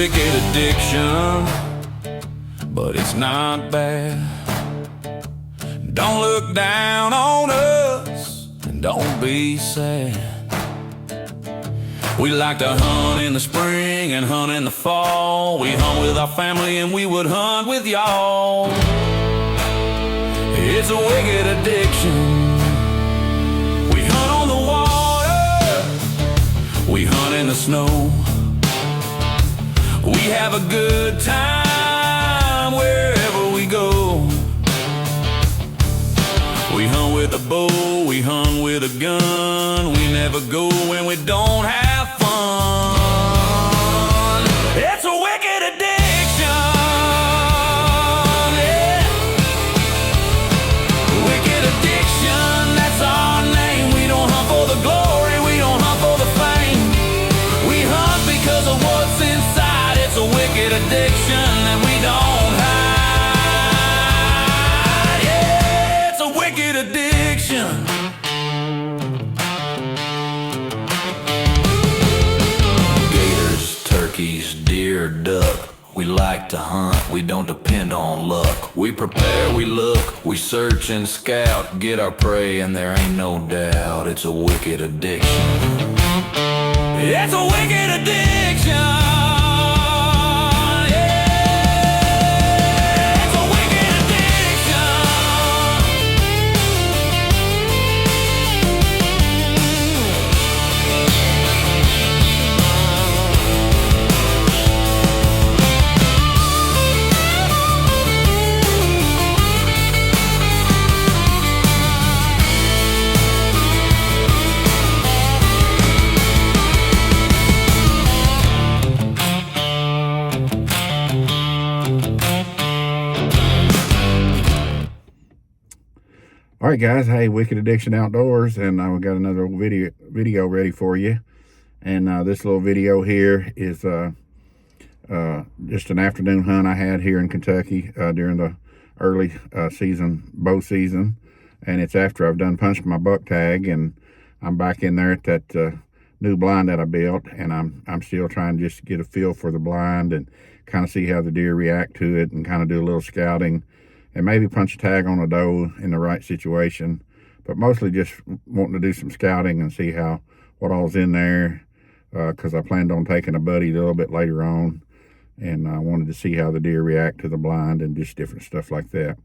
wicked addiction, but it's not bad. Don't look down on us, and don't be sad. We like to hunt in the spring and hunt in the fall. We hunt with our family and we would hunt with y'all. It's a wicked addiction. We hunt on the water, we hunt in the snow. We have a good time wherever we go. We hunt with a bow, we hunt with a gun. We never go when we don't have fun. It's a wicked addiction, yeah. Wicked addiction, that's our name. We don't hunt for the glory, we don't hunt for the fame. We hunt because of what's inside. It's a wicked addiction and we don't hide. Yeah, it's a wicked addiction. Gators, turkeys, deer, duck. We like to hunt, we don't depend on luck. We prepare, we look, we search and scout. Get our prey and there ain't no doubt. It's a wicked addiction. It's a wicked addiction. All right, guys. Hey, Wicked Addiction Outdoors, and we got another video ready for you. And this little video here is just an afternoon hunt I had here in Kentucky during the early season bow season, and it's after I've done punched my buck tag, and I'm back in there at that new blind that I built, and I'm still trying to just get a feel for the blind and kind of see how the deer react to it, and kind of do a little scouting. And maybe punch a tag on a doe in the right situation, but mostly just wanting to do some scouting and see what all's in there, because I planned on taking a buddy a little bit later on, and I wanted to see how the deer react to the blind and just different stuff like that.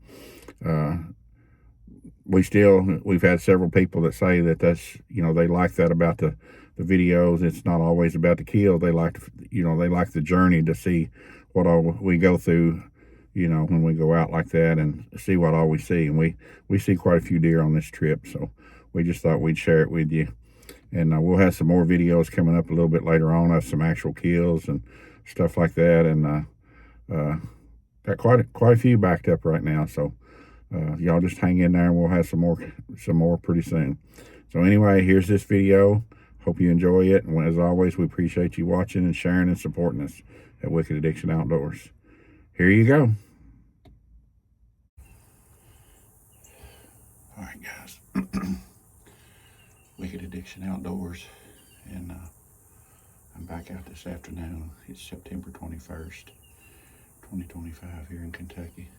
We've had several people that say that that's, they like that about the videos. It's not always about the kill. They like the journey to see what all we go through, when we go out like that, and see what all we see. And we see quite a few deer on this trip, so we just thought we'd share it with you. And we'll have some more videos coming up a little bit later on of some actual kills and stuff like that. And got quite a few backed up right now, so y'all just hang in there, and we'll have some more pretty soon. So anyway, here's this video. Hope you enjoy it, and as always, we appreciate you watching and sharing and supporting us at Wicked Addiction Outdoors. Here you go. All right, guys. Wicked Addiction Outdoors, and I'm back out this afternoon. It's September 21st, 2025 here in Kentucky.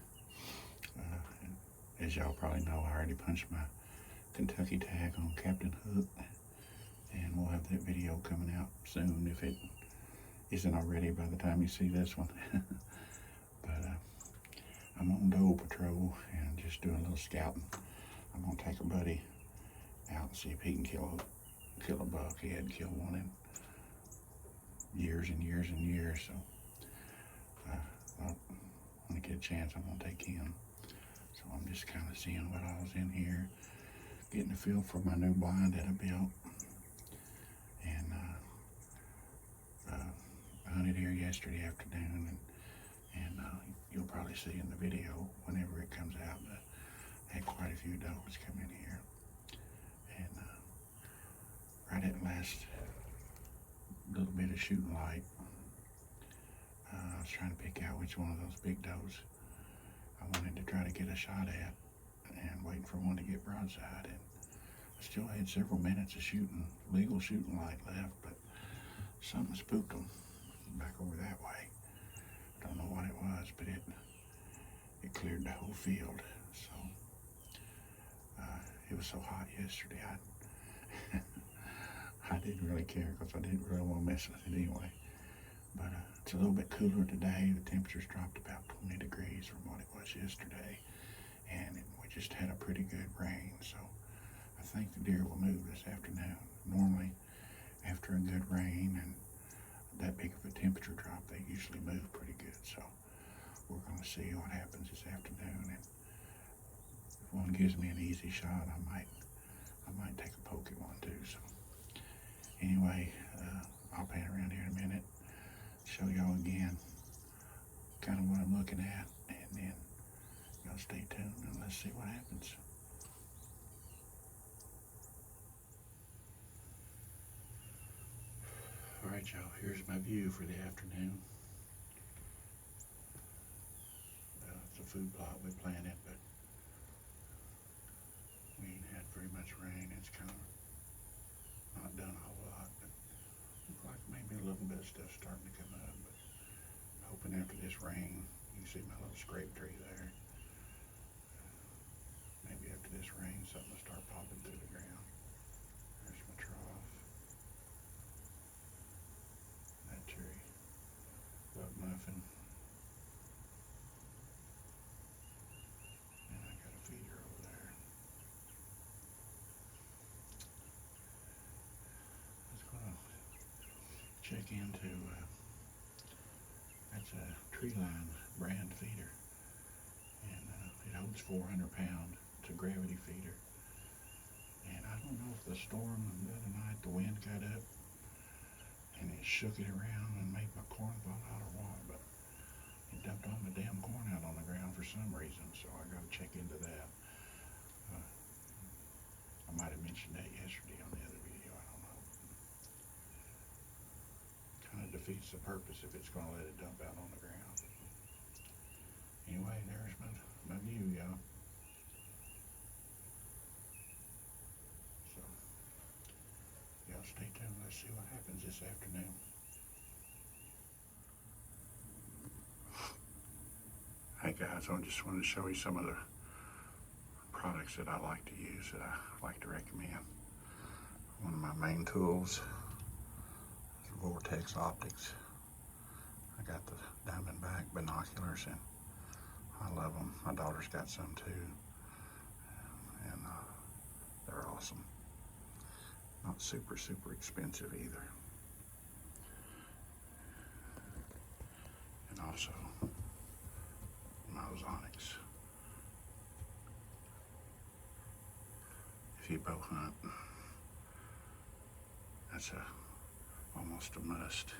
As y'all probably know, I already punched my Kentucky tag on Captain Hook, and we'll have that video coming out soon if it isn't already by the time you see this one. But I'm on doe patrol and just doing a little scouting. I'm gonna take a buddy out and see if he can kill a buck. He hadn't killed one in years and years and years, so when I get a chance, I'm gonna take him. So I'm just kind of seeing what all's in here, getting a feel for my new blind that I built, and I hunted here yesterday afternoon, and you'll probably see in the video whenever it comes out that I had quite a few does come in here. And right at the last little bit of shooting light, I was trying to pick out which one of those big does I wanted to try to get a shot at, and waiting for one to get broadside. And I still had several minutes of legal shooting light left, but something spooked them back over that way. Don't know what it was, but it cleared the whole field. So it was so hot yesterday, I didn't really care because I didn't really want to mess with it anyway. But it's a little bit cooler today. The temperature's dropped about 20 degrees from what it was yesterday, and we just had a pretty good rain. So I think the deer will move this afternoon. Normally, after a good rain and that big of a temperature drop, they usually move pretty good. So we're going to see what happens this afternoon, and if one gives me an easy shot, I might take a poke at one too. So anyway, I'll pan around here in a minute, show y'all again kind of what I'm looking at, and then y'all stay tuned and let's see what happens. All right, y'all, here's my view for the afternoon. It's a food plot we planted, but we ain't had very much rain. It's kind of not done a whole lot, but looks like maybe a little bit of stuff starting to come up. But I'm hoping after this rain, you can see my little scrape tree there. Maybe after this rain, something will start popping through the ground. There's my trough. That tree. Buck muffin. And I got a feeder over there. Let's go check into, that's a Treeline brand feeder. And it holds 400 pounds. It's a gravity feeder. And I don't know if the storm the other night, the wind got up and it shook it around and made my corn fall out or what, but it dumped all my damn corn out on the ground for some reason, so I gotta check into that. I might have mentioned that yesterday on the other video, I don't know. Kind of defeats the purpose if it's gonna let it dump out on the ground. Anyway, there's my view, y'all. So, y'all stay tuned, let's see what happens this afternoon. Hey guys, I just wanted to show you some of the products that I like to use, that I like to recommend. One of my main tools is Vortex Optics. I got the Diamondback binoculars and I love them. My daughter's got some too, and they're awesome. Not super expensive either. And also my Ozonics. If you bow hunt, that's almost a must.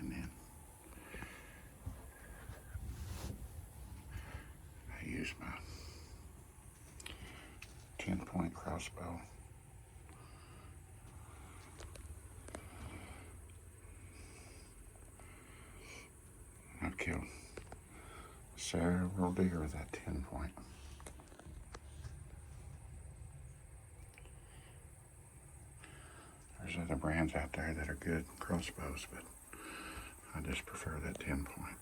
And then I use my 10-point crossbow. I've killed several deer with that 10-point. There's other brands out there that are good crossbows, but I just prefer that 10-point.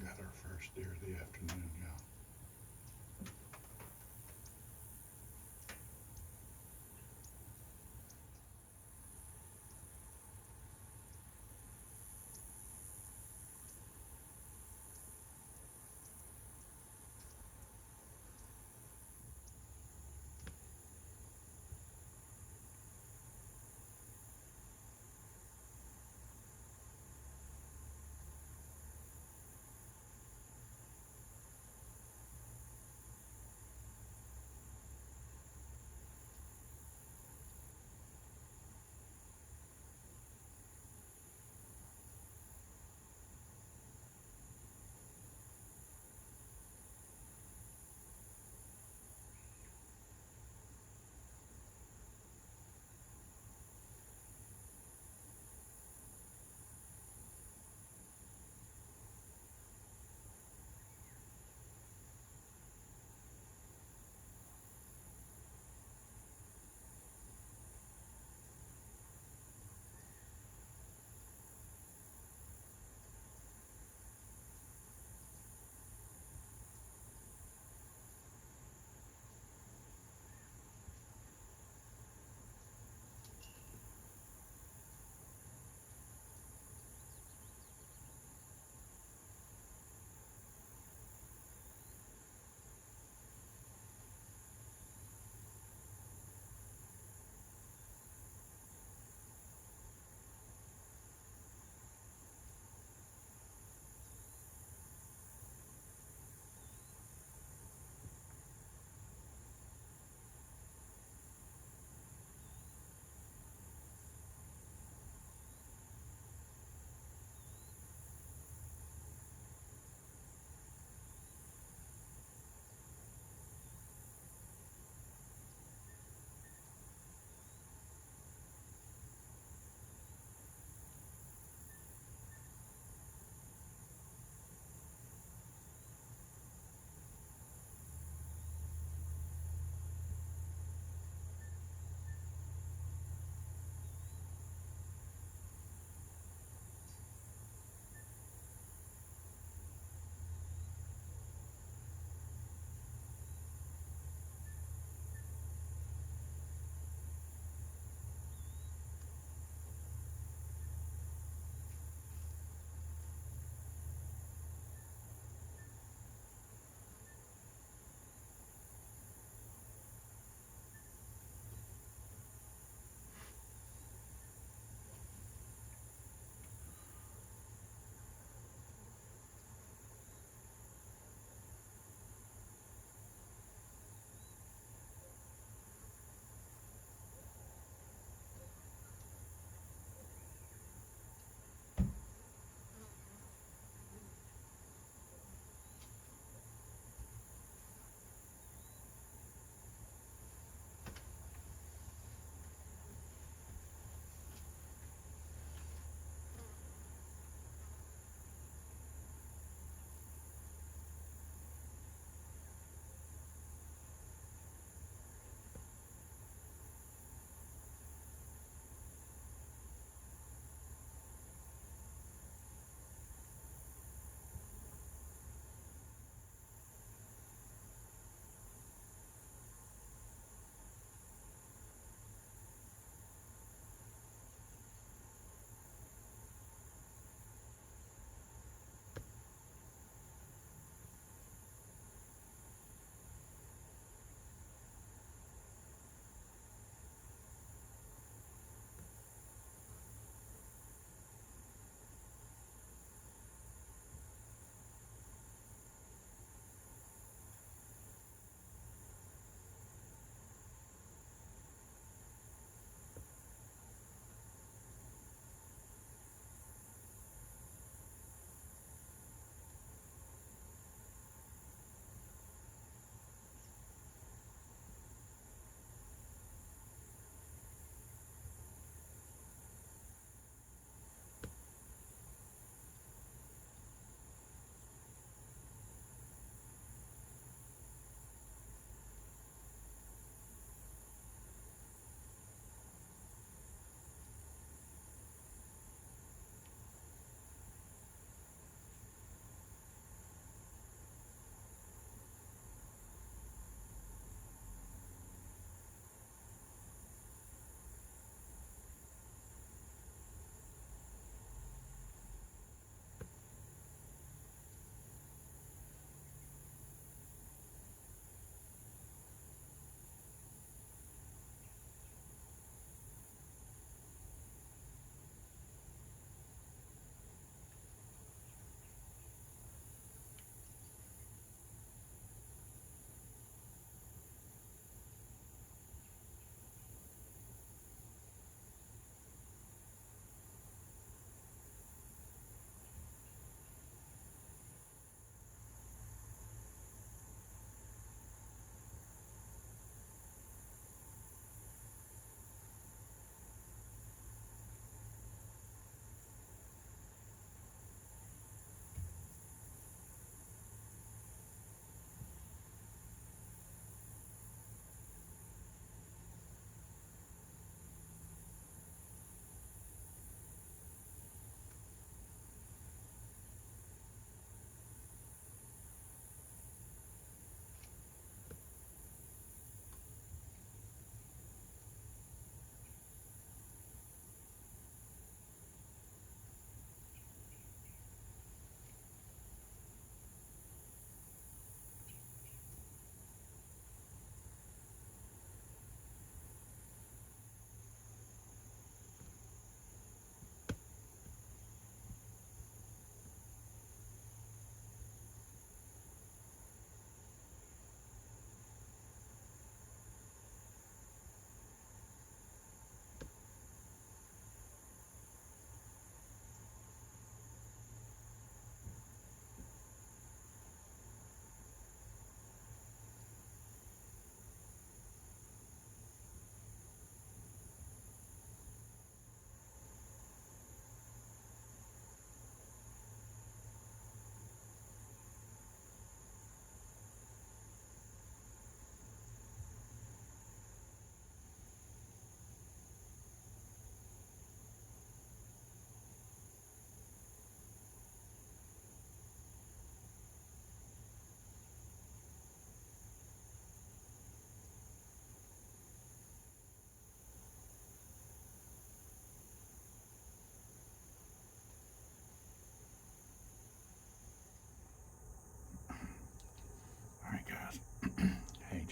Got our first deer of the afternoon, y'all.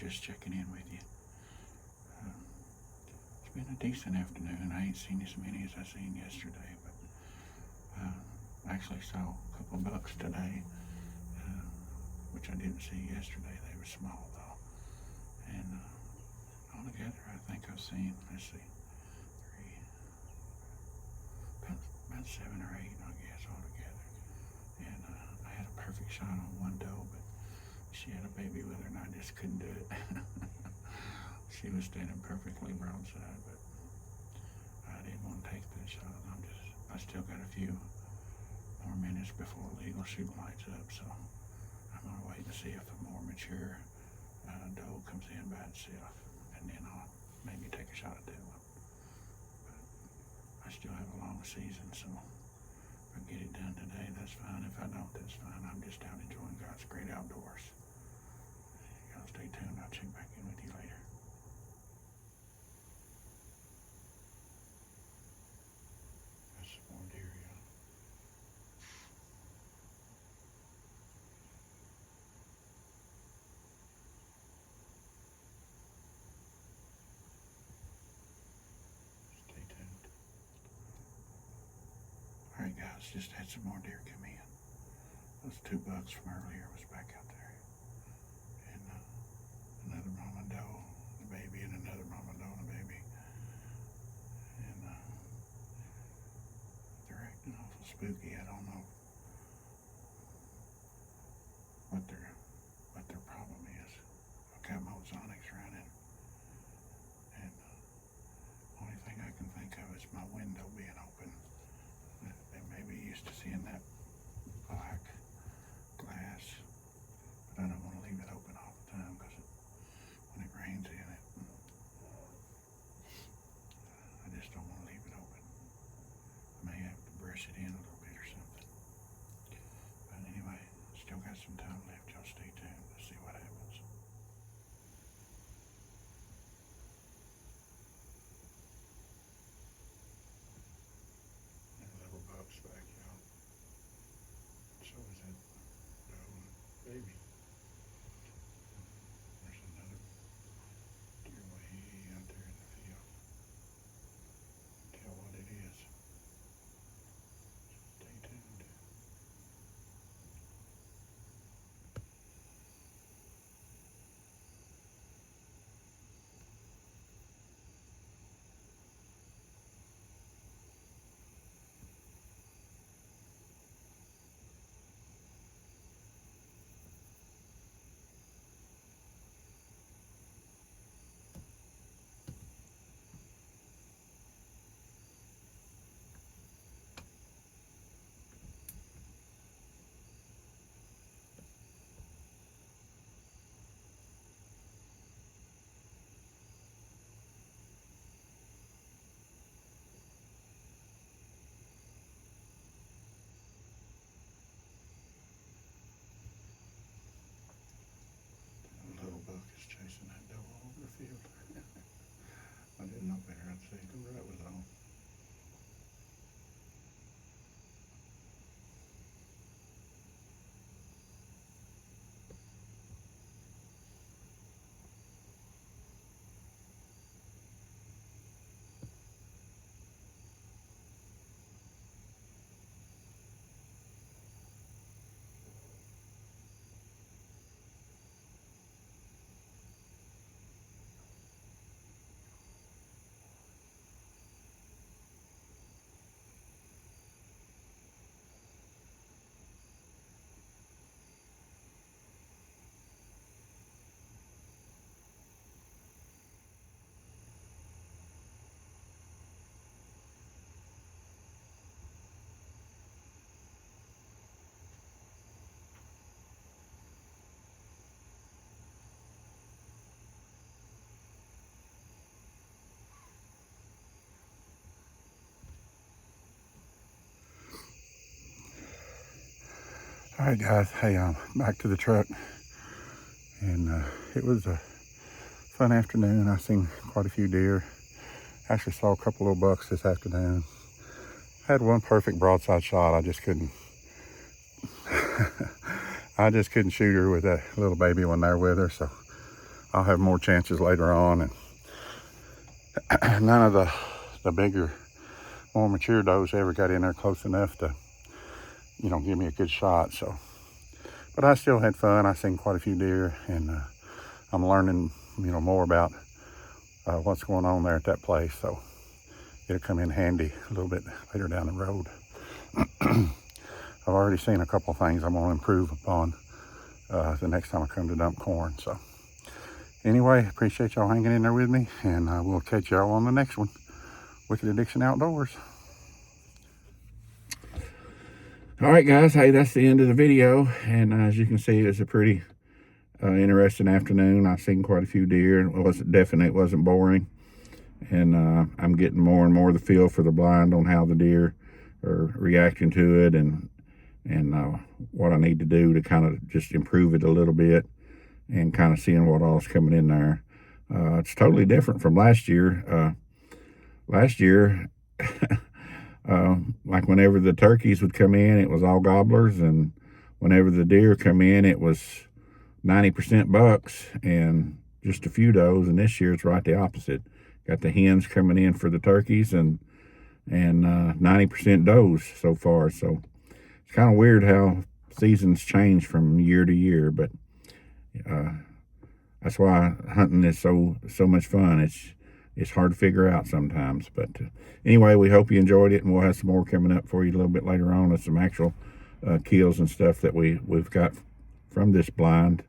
just checking in with you. It's been a decent afternoon. I ain't seen as many as I seen yesterday, but actually saw a couple of bucks today, which I didn't see yesterday. They were small though. And altogether, I think I've seen, let's see, about 7 or 8, I guess, altogether. And I had a perfect shot on one doe, but she had a baby with her, and I just couldn't do it. She was standing perfectly broadside, but I didn't want to take that shot. I still got a few more minutes before legal shoot lights up, so I'm gonna wait and see if a more mature doe comes in by itself, and then I'll maybe take a shot at that one. But I still have a long season, so if I get it done today, that's fine. If I don't, that's fine. I'm just out enjoying God's great outdoors. Y'all stay tuned. I'll check back in with you later. That's some more deer, y'all. Stay tuned. Alright guys, just had some more deer come in. Those 2 bucks from earlier was back out there. And another mama doe, the baby, and another mama doe, and the baby. And they're acting awful spooky. I don't know what their problem is. I've got my Ozonics running, and only thing I can think of is my window being open. They may be used to seeing that black glass, but I don't want to leave it open all the time because when it rains in it, I just don't want to leave it open. I may have to brush it in a little bit or something. But anyway, still got some time left. Y'all stay tuned to see what happens. And little bucks back, y'all. So is that doe and baby. There's another deer way out there in the field. Tell what it is. Stay tuned. A little buck is chasing that doe all over the field. I didn't know better. I'd say the rut was on. All right, guys. Hey, I'm back to the truck, and it was a fun afternoon. I seen quite a few deer. Actually saw a couple little bucks this afternoon. Had one perfect broadside shot. I just couldn't. I just couldn't shoot her with that little baby one there with her. So I'll have more chances later on. And none of the bigger, more mature does ever got in there close enough to, you know, give me a good shot. So, but I still had fun. I seen quite a few deer, and I'm learning, you know, more about what's going on there at that place. So it'll come in handy a little bit later down the road. I've already seen a couple things I'm going to improve upon the next time I come to dump corn. So anyway, appreciate y'all hanging in there with me, and I will catch y'all on the next one. Wicked Addiction Outdoors. All right, guys. Hey, that's the end of the video. And as you can see, it's a pretty interesting afternoon. I've seen quite a few deer. It wasn't boring. And I'm getting more and more the feel for the blind on how the deer are reacting to it, and what I need to do to kind of just improve it a little bit, and kind of seeing what all's coming in there. It's totally different from last year. Last year, like whenever the turkeys would come in, it was all gobblers, and whenever the deer come in, it was 90% bucks and just a few does. And this year it's right the opposite. Got the hens coming in for the turkeys, and 90% does so far. So it's kind of weird how seasons change from year to year, but that's why hunting is so much fun. It's hard to figure out sometimes. But anyway, we hope you enjoyed it, and we'll have some more coming up for you a little bit later on, with some actual kills and stuff that we've got from this blind,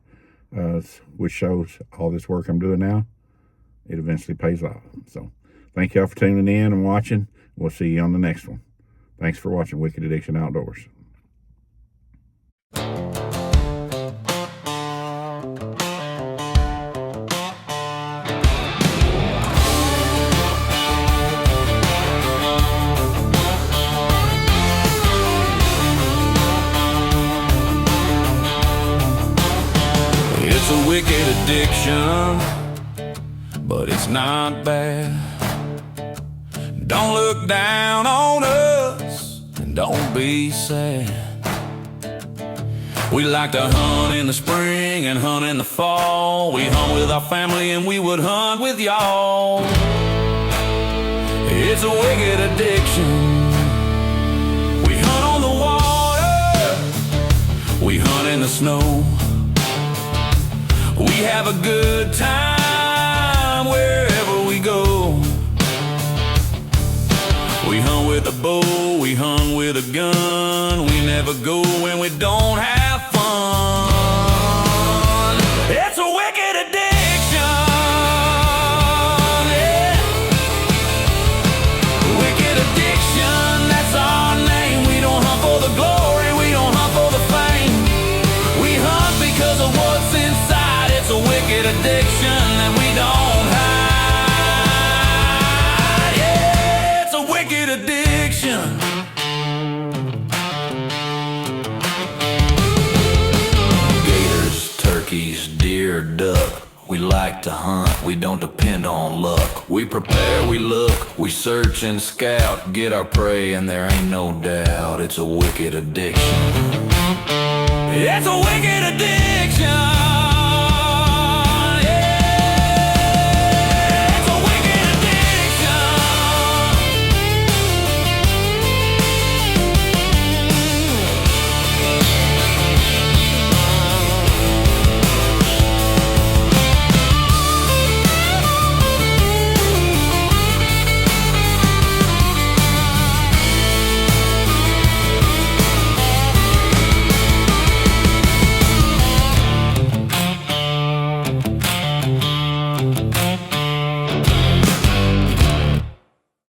which shows all this work I'm doing now, it eventually pays off. So thank y'all for tuning in and watching. We'll see you on the next one. Thanks for watching Wicked Addiction Outdoors. It's a wicked addiction, but it's not bad. Don't look down on us, and don't be sad. We like to hunt in the spring and hunt in the fall. We hunt with our family, and we would hunt with y'all. It's a wicked addiction. We hunt on the water, we hunt in the snow. We have a good time wherever we go. We hunt with a bow, we hunt with a gun. We never go when we don't have fun. It's a wicked addiction, yeah. Wicked addiction, that's our name. We don't hunt for the glory, we don't hunt for the fame. We hunt because of what's inside. It's a wicked addiction that we don't hide. Yeah, it's a wicked addiction. Gators, turkeys, deer, duck. We like to hunt, we don't depend on luck. We prepare, we look, we search and scout. Get our prey and there ain't no doubt. It's a wicked addiction. It's a wicked addiction.